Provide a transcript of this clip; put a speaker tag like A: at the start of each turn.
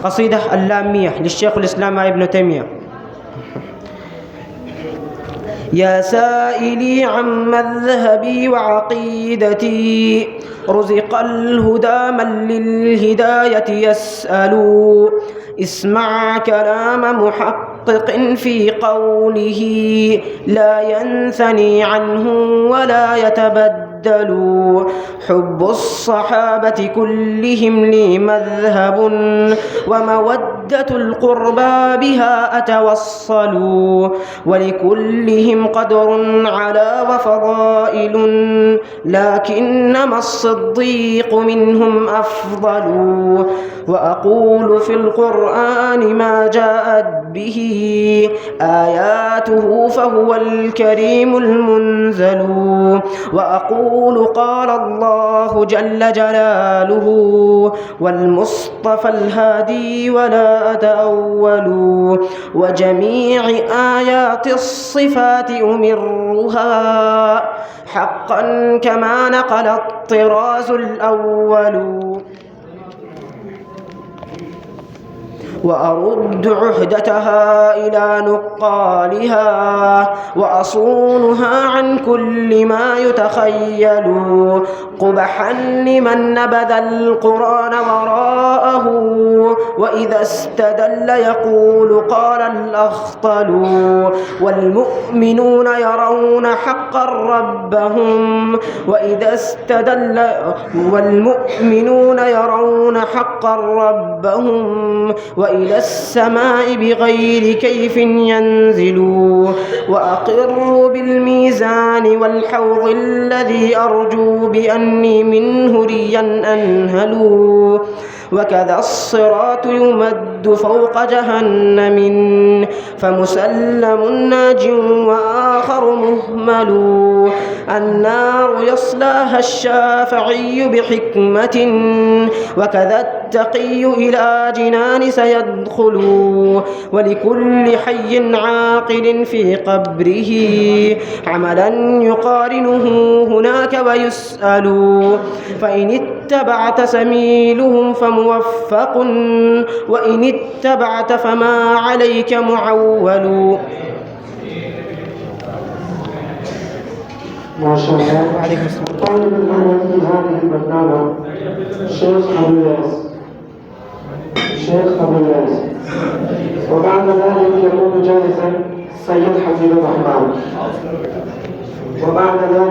A: قصيدة اللامية للشيخ الإسلام ابن تيمية. يا سائلي عن مذهبي وعقيدتي، رزق الهدى من للهداية يسأل. اسمع كلام محقق في قوله، لا ينثني عنه ولا يتبدل. حب الصحابة كلهم لي مذهب، ومودة القربى بها أتوصل. ولكلهم قدر على وفضائل، لكنما الصديق منهم أفضل. وأقول في القرآن ما جاءت به آياته فهو الكريم المنزل. وأقول قال الله جل جلاله، والمصطفى الهادي ولا أتأول. وجميع آيات الصفات أمرها حقا كما نقل الطراز الأول. وأرد عهدتها إلى نقالها، وأصونها عن كل ما يتخيل. قبحا لمن نبذ القرآن وراءه، وإذا استدل يقول قال الأخطل. والمؤمنون يرون حقا ربهم، وإذا استدل والمؤمنون يرون حقا ربهم، وإلى السماء بغير كيف ينزلوا. وأقر بالميزان والحوض الذي أرجو بأني منه ريا أنهل. وكذا الصراط يمد فوق جهنم، فمسلم ناج وآخر مهمل. النار يصلاها الشافعي بحكمة، وكذا التقي إلى جنان سيدخل. ولكل حي عاقل في قبره عملا يقارنه هناك ويسأل. فإن اتبعت سبيلهم فموفق، وإن اتبعت فما عليك معول.
B: ما شاء الله. وعليكم السلام. الطالب الأول في هذه البرنامج الشيخ أبو ياس، الشيخ أبو ياس. وبعد ذلك يكون جالسا السيد حفيظ الرحمن. وبعد ذلك